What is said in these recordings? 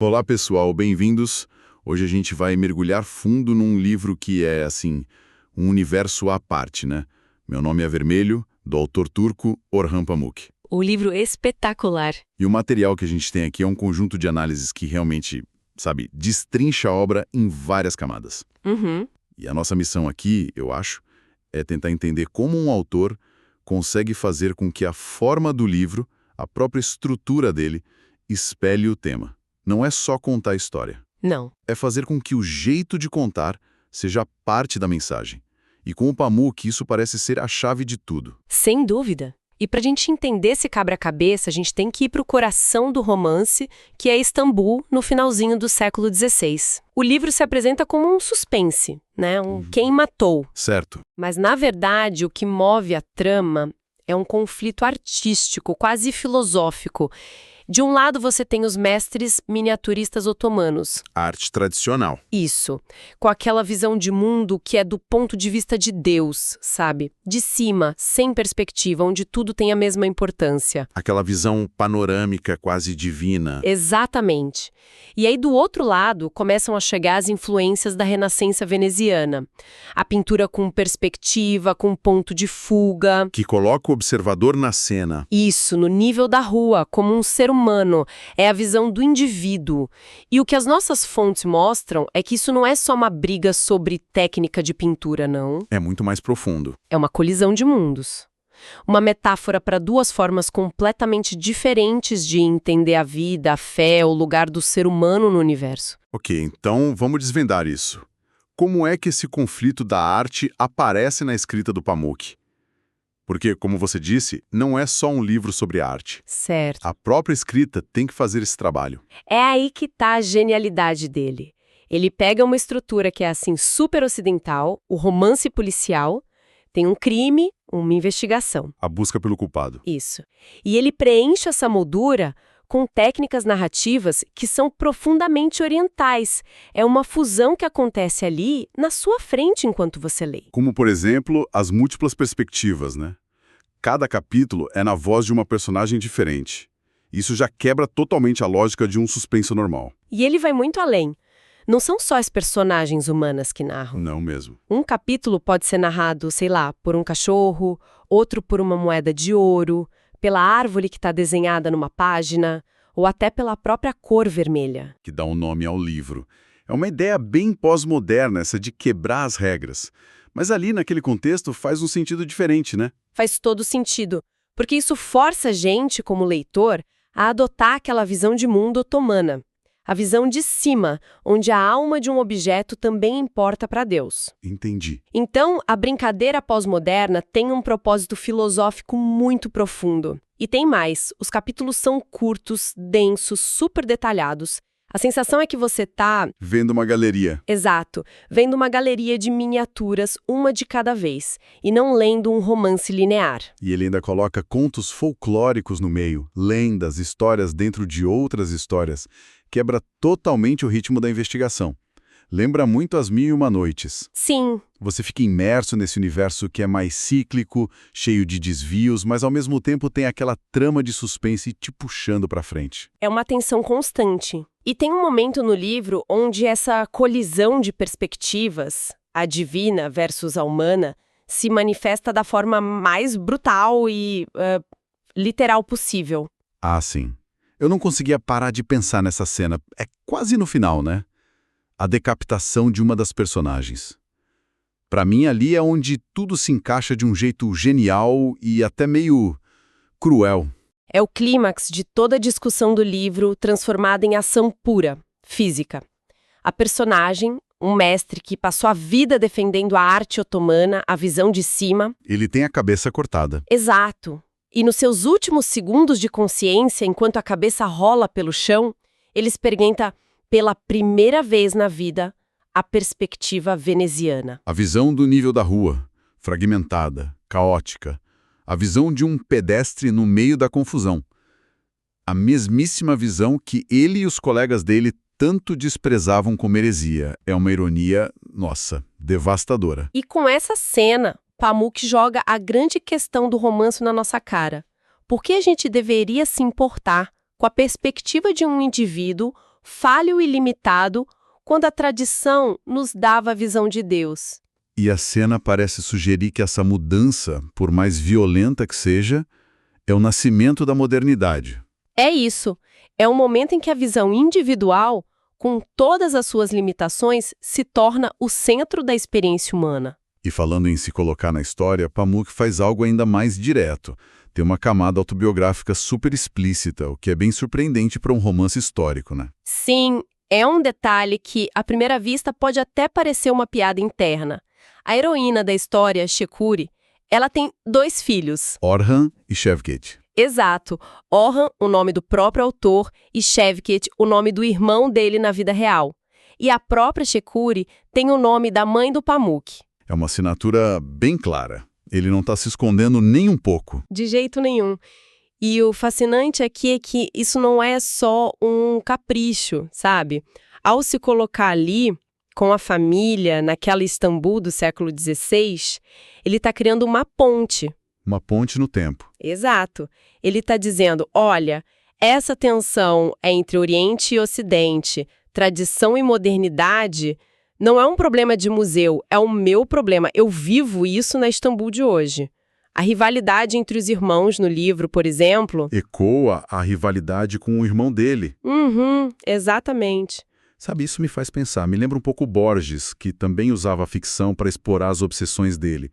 Olá, pessoal, bem-vindos. Hoje a gente vai mergulhar fundo num livro que é, assim, um universo à parte, né? Meu nome é Vermelho, do autor turco Orhan Pamuk. O livro espetacular. E o material que a gente tem aqui é um conjunto de análises que realmente, sabe, destrincha a obra em várias camadas. Uhum. E a nossa missão aqui, eu acho, é tentar entender como um autor consegue fazer com que a forma do livro, a própria estrutura dele, espelhe o tema. Não é só contar a história. Não. É fazer com que o jeito de contar seja parte da mensagem. E com o Pamuk, isso parece ser a chave de tudo. Sem dúvida. E para a gente entender esse quebra-cabeça, a gente tem que ir para o coração do romance, que é Istambul, no finalzinho do século XVI. O livro se apresenta como um suspense, né? Quem matou. Certo. Mas, na verdade, o que move a trama é um conflito artístico, quase filosófico. De um lado, você tem os mestres miniaturistas otomanos. A arte tradicional. Isso, com aquela visão de mundo que é do ponto de vista de Deus, sabe? De cima, sem perspectiva, onde tudo tem a mesma importância. Aquela visão panorâmica, quase divina. Exatamente. E aí, do outro lado, começam a chegar as influências da Renascença veneziana. A pintura com perspectiva, com ponto de fuga. Que coloca o observador na cena. Isso, no nível da rua, como um ser humano. É a visão do indivíduo. E o que as nossas fontes mostram é que isso não é só uma briga sobre técnica de pintura, não. É muito mais profundo. É uma colisão de mundos. Uma metáfora para duas formas completamente diferentes de entender a vida, a fé, o lugar do ser humano no universo. Ok, então vamos desvendar isso. Como é que esse conflito da arte aparece na escrita do Pamuk? Porque, como você disse, não é só um livro sobre arte. Certo. A própria escrita tem que fazer esse trabalho. É aí que está a genialidade dele. Ele pega uma estrutura que é assim super ocidental, o romance policial, tem um crime, uma investigação. A busca pelo culpado. Isso. E ele preenche essa moldura com técnicas narrativas que são profundamente orientais. É uma fusão que acontece ali na sua frente enquanto você lê. Como, por exemplo, as múltiplas perspectivas, né? Cada capítulo é na voz de uma personagem diferente. Isso já quebra totalmente a lógica de um suspense normal. E ele vai muito além. Não são só as personagens humanas que narram. Não mesmo. Um capítulo pode ser narrado, sei lá, por um cachorro, outro por uma moeda de ouro, pela árvore que está desenhada numa página, ou até pela própria cor vermelha. Que dá um nome ao livro. É uma ideia bem pós-moderna essa de quebrar as regras. Mas ali, naquele contexto, faz um sentido diferente, né? Faz todo sentido, porque isso força a gente, como leitor, a adotar aquela visão de mundo otomana. A visão de cima, onde a alma de um objeto também importa para Deus. Entendi. Então, a brincadeira pós-moderna tem um propósito filosófico muito profundo. E tem mais, os capítulos são curtos, densos, super detalhados. A sensação é que você tá... Vendo uma galeria. Exato, vendo uma galeria de miniaturas, uma de cada vez, e não lendo um romance linear. E ele ainda coloca contos folclóricos no meio, lendas, histórias dentro de outras histórias. Quebra totalmente o ritmo da investigação. Lembra muito As Mil e Uma Noites. Sim. Você fica imerso nesse universo que é mais cíclico, cheio de desvios, mas ao mesmo tempo tem aquela trama de suspense te puxando pra frente. É uma tensão constante. E tem um momento no livro onde essa colisão de perspectivas, a divina versus a humana, se manifesta da forma mais brutal e literal possível. Ah, sim. Eu não conseguia parar de pensar nessa cena. É quase no final, né? A decapitação de uma das personagens. Pra mim, ali é onde tudo se encaixa de um jeito genial e até meio cruel. É o clímax de toda a discussão do livro transformada em ação pura, física. A personagem, um mestre que passou a vida defendendo a arte otomana, a visão de cima. Ele tem a cabeça cortada. Exato. E nos seus últimos segundos de consciência, enquanto a cabeça rola pelo chão, ele experimenta, pela primeira vez na vida, a perspectiva veneziana. A visão do nível da rua, fragmentada, caótica. A visão de um pedestre no meio da confusão. A mesmíssima visão que ele e os colegas dele tanto desprezavam como heresia. É uma ironia, nossa, devastadora. E com essa cena, Pamuk joga a grande questão do romance na nossa cara. Por que a gente deveria se importar com a perspectiva de um indivíduo falho e limitado, quando a tradição nos dava a visão de Deus. E a cena parece sugerir que essa mudança, por mais violenta que seja, é o nascimento da modernidade. É isso. É um momento em que a visão individual, com todas as suas limitações, se torna o centro da experiência humana. E falando em se colocar na história, Pamuk faz algo ainda mais direto. Tem uma camada autobiográfica super explícita, o que é bem surpreendente para um romance histórico, né? Sim, é um detalhe que, à primeira vista, pode até parecer uma piada interna. A heroína da história, Shekuri, ela tem 2 filhos. Orhan e Shevket. Exato. Orhan, o nome do próprio autor, e Shevket, o nome do irmão dele na vida real. E a própria Shekuri tem o nome da mãe do Pamuk. É uma assinatura bem clara. Ele não está se escondendo nem um pouco. De jeito nenhum. E o fascinante aqui é que isso não é só um capricho, sabe? Ao se colocar ali, com a família, naquela Istambul do século XVI, ele está criando uma ponte. Uma ponte no tempo. Exato. Ele está dizendo, olha, essa tensão entre Oriente e Ocidente, tradição e modernidade, não é um problema de museu, é o meu problema. Eu vivo isso na Istambul de hoje. A rivalidade entre os irmãos no livro, por exemplo... Ecoa a rivalidade com o irmão dele. Exatamente. Sabe, isso me faz pensar. Me lembra um pouco Borges, que também usava a ficção para explorar as obsessões dele.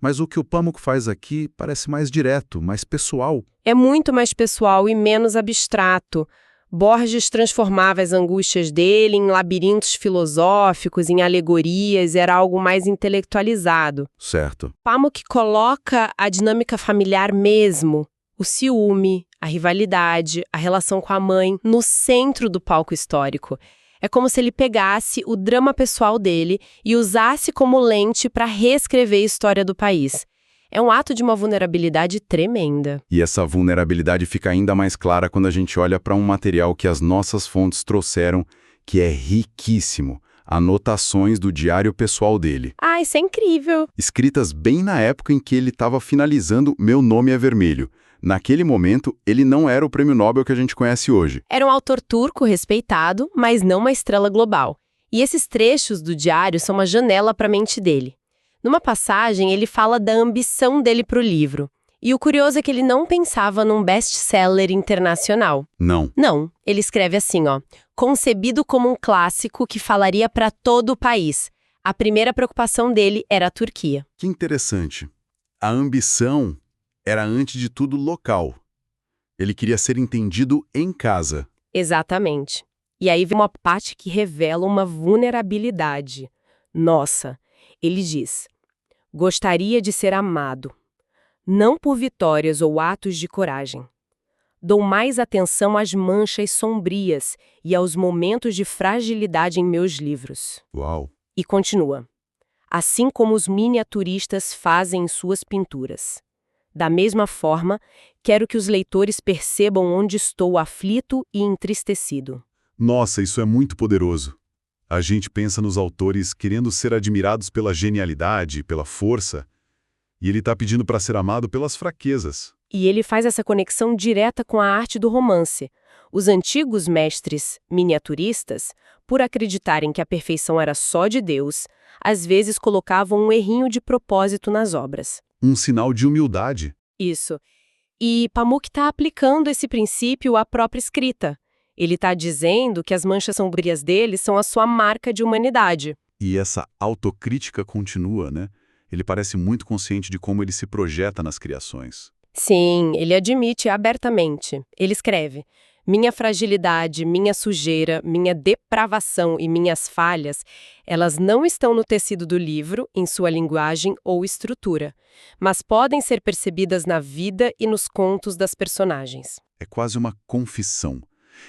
Mas o que o Pamuk faz aqui parece mais direto, mais pessoal. É muito mais pessoal e menos abstrato. Borges transformava as angústias dele em labirintos filosóficos, em alegorias, era algo mais intelectualizado. Certo. Pamuk coloca a dinâmica familiar mesmo, o ciúme, a rivalidade, a relação com a mãe, no centro do palco histórico. É como se ele pegasse o drama pessoal dele e usasse como lente para reescrever a história do país. É um ato de uma vulnerabilidade tremenda. E essa vulnerabilidade fica ainda mais clara quando a gente olha para um material que as nossas fontes trouxeram, que é riquíssimo. Anotações do diário pessoal dele. Ah, isso é incrível! Escritas bem na época em que ele estava finalizando Meu Nome é Vermelho. Naquele momento, ele não era o prêmio Nobel que a gente conhece hoje. Era um autor turco respeitado, mas não uma estrela global. E esses trechos do diário são uma janela para a mente dele. Numa passagem, ele fala da ambição dele para o livro. E o curioso é que ele não pensava num best-seller internacional. Não. Não. Ele escreve assim, ó. Concebido como um clássico que falaria para todo o país. A primeira preocupação dele era a Turquia. Que interessante. A ambição era, antes de tudo, local. Ele queria ser entendido em casa. Exatamente. E aí vem uma parte que revela uma vulnerabilidade. Nossa, ele diz... Gostaria de ser amado, não por vitórias ou atos de coragem. Dou mais atenção às manchas sombrias e aos momentos de fragilidade em meus livros. Uau! E continua. Assim como os miniaturistas fazem em suas pinturas. Da mesma forma, quero que os leitores percebam onde estou aflito e entristecido. Nossa, isso é muito poderoso. A gente pensa nos autores querendo ser admirados pela genialidade, pela força, e ele está pedindo para ser amado pelas fraquezas. E ele faz essa conexão direta com a arte do romance. Os antigos mestres miniaturistas, por acreditarem que a perfeição era só de Deus, às vezes colocavam um errinho de propósito nas obras. Um sinal de humildade. Isso. E Pamuk está aplicando esse princípio à própria escrita. Ele está dizendo que as manchas sombrias dele são a sua marca de humanidade. E essa autocrítica continua, né? Ele parece muito consciente de como ele se projeta nas criações. Sim, ele admite abertamente. Ele escreve: minha fragilidade, minha sujeira, minha depravação e minhas falhas, elas não estão no tecido do livro, em sua linguagem ou estrutura, mas podem ser percebidas na vida e nos contos das personagens. É quase uma confissão.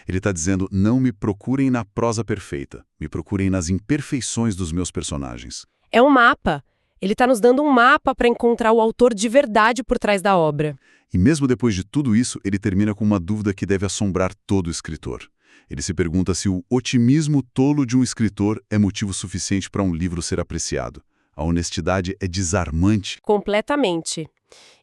Ele está dizendo, não me procurem na prosa perfeita, me procurem nas imperfeições dos meus personagens. É um mapa. Ele está nos dando um mapa para encontrar o autor de verdade por trás da obra. E mesmo depois de tudo isso, ele termina com uma dúvida que deve assombrar todo escritor. Ele se pergunta se o otimismo tolo de um escritor é motivo suficiente para um livro ser apreciado. A honestidade é desarmante. Completamente.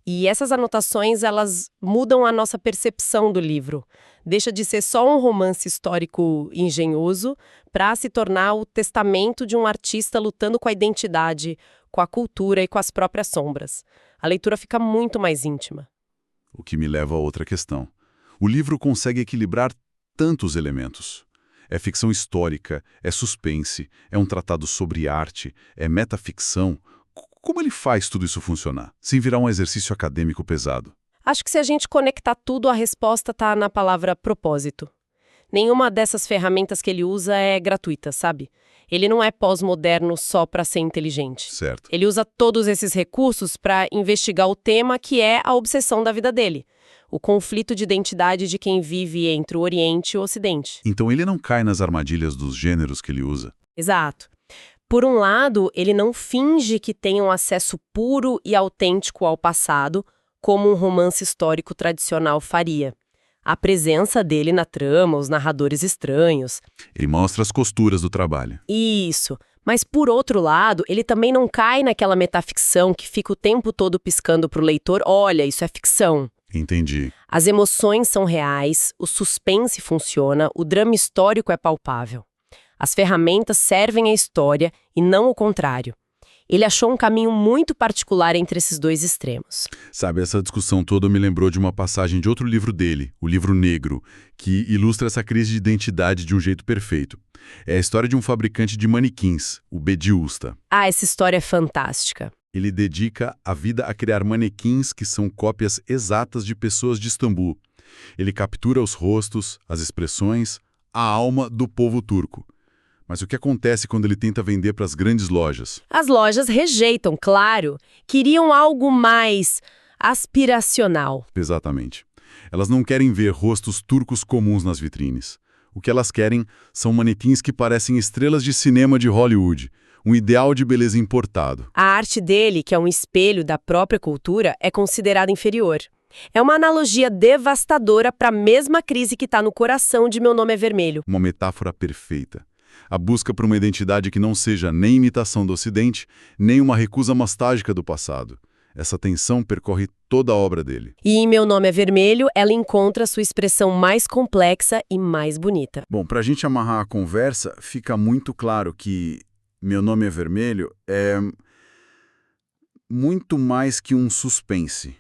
E essas anotações, elas mudam a nossa percepção do livro. Deixa de ser só um romance histórico engenhoso para se tornar o testamento de um artista lutando com a identidade, com a cultura e com as próprias sombras. A leitura fica muito mais íntima. O que me leva a outra questão. O livro consegue equilibrar tantos elementos. É ficção histórica, é suspense, é um tratado sobre arte, é metaficção. Como ele faz tudo isso funcionar, sem virar um exercício acadêmico pesado? Acho que se a gente conectar tudo, a resposta está na palavra propósito. Nenhuma dessas ferramentas que ele usa é gratuita, sabe? Ele não é pós-moderno só para ser inteligente. Certo. Ele usa todos esses recursos para investigar o tema que é a obsessão da vida dele. O conflito de identidade de quem vive entre o Oriente e o Ocidente. Então ele não cai nas armadilhas dos gêneros que ele usa. Exato. Por um lado, ele não finge que tem um acesso puro e autêntico ao passado, como um romance histórico tradicional faria. A presença dele na trama, os narradores estranhos. Ele mostra as costuras do trabalho. Isso. Mas, por outro lado, ele também não cai naquela metaficção que fica o tempo todo piscando para o leitor: olha, isso é ficção. Entendi. As emoções são reais, o suspense funciona, o drama histórico é palpável. As ferramentas servem à história e não o contrário. Ele achou um caminho muito particular entre esses dois extremos. Sabe, essa discussão toda me lembrou de uma passagem de outro livro dele, O Livro Negro, que ilustra essa crise de identidade de um jeito perfeito. É a história de um fabricante de manequins, o Bediüsta. Ah, essa história é fantástica. Ele dedica a vida a criar manequins que são cópias exatas de pessoas de Istambul. Ele captura os rostos, as expressões, a alma do povo turco. Mas o que acontece quando ele tenta vender para as grandes lojas? As lojas rejeitam, claro. Queriam algo mais aspiracional. Exatamente. Elas não querem ver rostos turcos comuns nas vitrines. O que elas querem são manequins que parecem estrelas de cinema de Hollywood, um ideal de beleza importado. A arte dele, que é um espelho da própria cultura, é considerada inferior. É uma analogia devastadora para a mesma crise que está no coração de Meu Nome é Vermelho. Uma metáfora perfeita. A busca por uma identidade que não seja nem imitação do Ocidente, nem uma recusa nostálgica do passado. Essa tensão percorre toda a obra dele. E em Meu Nome é Vermelho, ela encontra sua expressão mais complexa e mais bonita. Bom, para a gente amarrar a conversa, fica muito claro que Meu Nome é Vermelho é muito mais que um suspense.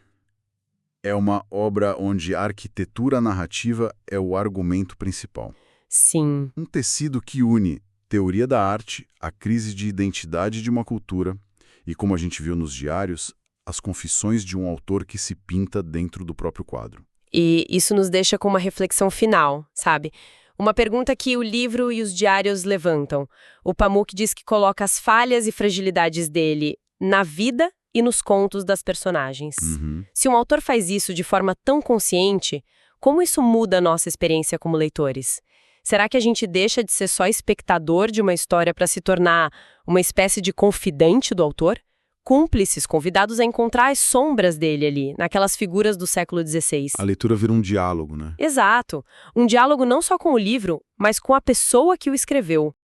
É uma obra onde a arquitetura narrativa é o argumento principal. Sim. Um tecido que une teoria da arte, a crise de identidade de uma cultura e, como a gente viu nos diários, as confissões de um autor que se pinta dentro do próprio quadro. E isso nos deixa com uma reflexão final, sabe? Uma pergunta que o livro e os diários levantam. O Pamuk diz que coloca as falhas e fragilidades dele na vida e nos contos das personagens. Se um autor faz isso de forma tão consciente, como isso muda a nossa experiência como leitores? Será que a gente deixa de ser só espectador de uma história para se tornar uma espécie de confidente do autor? Cúmplices, convidados a encontrar as sombras dele ali, naquelas figuras do século XVI. A leitura vira um diálogo, né? Exato. Um diálogo não só com o livro, mas com a pessoa que o escreveu.